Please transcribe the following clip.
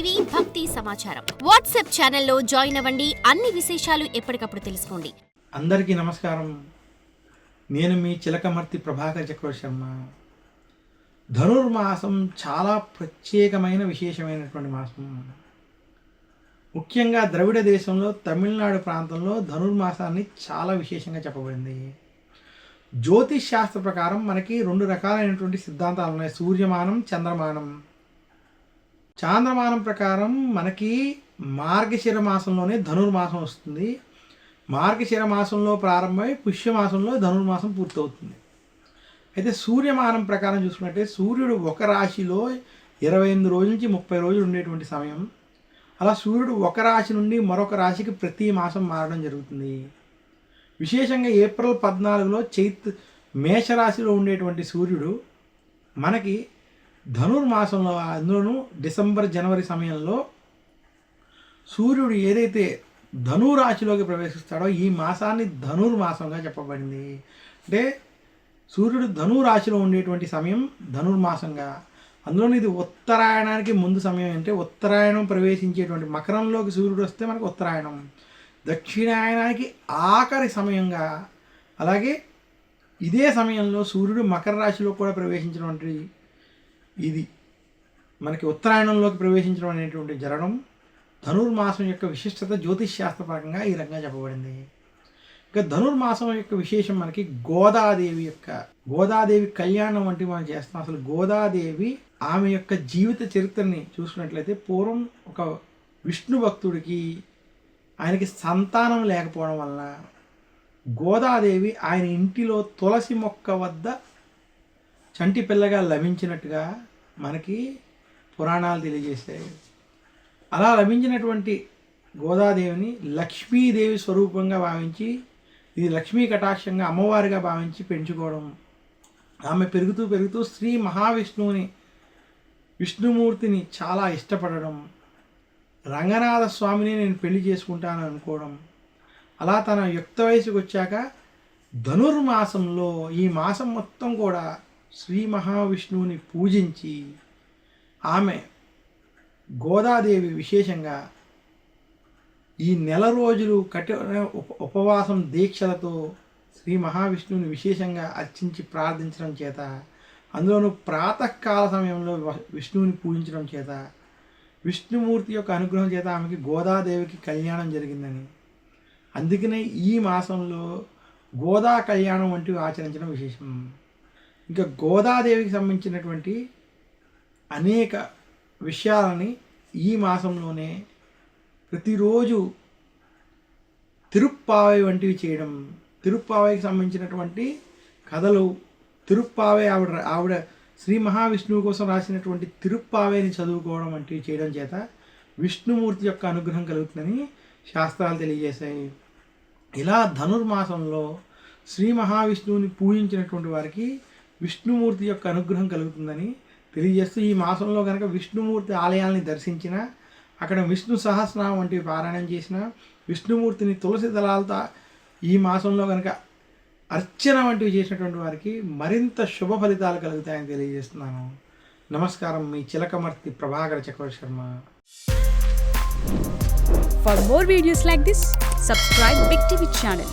TV భక్తి సమాచారం WhatsApp ఛానల్లో జాయిన్ అవ్వండి. అన్ని విశేషాలు ఎప్పటికప్పుడు తెలుసుకోండి. అందరికీ నమస్కారం. నేను మీ చిలకమర్తి ప్రభాకర్ చక్రవర్తి శర్మ. ధనుర్మాసం చాలా ప్రత్యేకమైన విశేషమైనటువంటి మాసం. ముఖ్యంగా ద్రవిడ దేశంలో తమిళనాడు ప్రాంతంలో ధనుర్మాసాన్ని చాలా విశేషంగా చెప్పబడింది. జ్యోతిష్ శాస్త్ర ప్రకారం మనకి 2 రకాలైనటువంటి సిద్ధాంతాలు ఉన్నాయి. సూర్యమానం, చంద్రమానం. చాంద్రమానం ప్రకారం మనకి మార్గశిర మాసంలోనే ధనుర్మాసం వస్తుంది. మార్గశిర మాసంలో ప్రారంభమై పుష్యమాసంలో ధనుర్మాసం పూర్తవుతుంది. అయితే సూర్యమానం ప్రకారం చూసుకున్నట్టే సూర్యుడు ఒక రాశిలో 28 రోజుల నుంచి 30 రోజులు ఉండేటువంటి సమయం. అలా సూర్యుడు ఒక రాశి నుండి మరొక రాశికి ప్రతి మాసం మారడం జరుగుతుంది. విశేషంగా ఏప్రిల్ 14లో మేషరాశిలో ఉండేటువంటి సూర్యుడు మనకి ధనుర్మాసంలో, అందులోనూ డిసెంబర్ జనవరి సమయంలో సూర్యుడు ఏదైతే ధనురాశిలోకి ప్రవేశిస్తాడో ఈ మాసాన్ని ధనుర్మాసంగా చెప్పబడింది. అంటే సూర్యుడు ధనురాశిలో ఉండేటువంటి సమయం ధనుర్మాసంగా. అందులోని ఇది ఉత్తరాయణానికి ముందు సమయం. అంటే ఉత్తరాయణం ప్రవేశించేటువంటి మకరంలోకి సూర్యుడు వస్తే మనకు ఉత్తరాయణం, దక్షిణాయనానికి ఆఖరి సమయంగా. అలాగే ఇదే సమయంలో సూర్యుడు మకర రాశిలో కూడా ప్రవేశించినటువంటి ఇది మనకి ఉత్తరాయణంలోకి ప్రవేశించడం అనేటువంటి జరగడం ధనుర్మాసం యొక్క విశిష్టత జ్యోతిష్ శాస్త్రపరంగా ఈ రకంగా చెప్పబడింది. ఇక ధనుర్మాసం యొక్క విశేషం మనకి గోదాదేవి కళ్యాణం వంటి మనం చేస్తాం. అసలు గోదాదేవి ఆమె యొక్క జీవిత చరిత్రని చూసుకున్నట్లయితే పూర్వం ఒక విష్ణు భక్తుడికి ఆయనకి సంతానం లేకపోవడం వలన గోదాదేవి ఆయన ఇంటిలో తులసి మొక్క వద్ద చంటి పిల్లగా లభించినట్టుగా మనకి పురాణాలు తెలియజేశాయి. అలా లభించినటువంటి గోదాదేవిని లక్ష్మీదేవి స్వరూపంగా భావించి, ఇది లక్ష్మీ కటాక్షంగా అమ్మవారిగా భావించి పెంచుకోవడం. ఆమె పెరుగుతూ శ్రీ మహావిష్ణువుని, విష్ణుమూర్తిని చాలా ఇష్టపడడం, రంగనాథ స్వామిని నేను పెళ్లి చేసుకుంటాను అనుకోవడం. అలా తన యుక్త వయసుకు వచ్చాక ధనుర్మాసంలో ఈ మాసం మొత్తం కూడా శ్రీ మహావిష్ణువుని పూజించి ఆమె గోదాదేవి విశేషంగా ఈ నెల రోజులు ఉపవాసం దీక్షలతో శ్రీ మహావిష్ణువుని విశేషంగా అర్చించి ప్రార్థించడం చేత, అందులోనూ ప్రాతకాల సమయంలో విష్ణువుని పూజించడం చేత, విష్ణుమూర్తి యొక్క అనుగ్రహం చేత ఆమెకి గోదాదేవికి కళ్యాణం జరిగిందని, అందుకనే ఈ మాసంలో గోదా కళ్యాణం వంటివి ఆచరించడం విశేషం. ఇంకా గోదాదేవికి సంబంధించినటువంటి అనేక విషయాలని ఈ మాసంలోనే ప్రతిరోజు తిరుప్పావై వంటివి చేయడం, తిరుప్పావైకి సంబంధించినటువంటి కథలు, తిరుప్పావై ఆవిడ శ్రీ మహావిష్ణువు కోసం రాసినటువంటి తిరుప్పావేని చదువుకోవడం వంటివి చేయడం చేత విష్ణుమూర్తి యొక్క అనుగ్రహం కలుగుతుందని శాస్త్రాలు తెలియజేశాయి. ఇలా ధనుర్మాసంలో శ్రీ మహావిష్ణువుని పూజించినటువంటి వారికి విష్ణుమూర్తి యొక్క అనుగ్రహం కలుగుతుందని తెలియజేస్తూ, ఈ మాసంలో కనుక విష్ణుమూర్తి ఆలయాల్ని దర్శించిన, అక్కడ విష్ణు సహస్రనామం వంటివి పారాయణం చేసిన, విష్ణుమూర్తిని తులసి దళాలతో ఈ మాసంలో కనుక అర్చన వంటివి చేసినటువంటి వారికి మరింత శుభ ఫలితాలు కలుగుతాయని తెలియజేస్తున్నాను. నమస్కారం. మీ చిలకమర్తి ప్రభాకర్ చక్రవర్తి Sharma. For more videos like this, subscribe Big TV channel.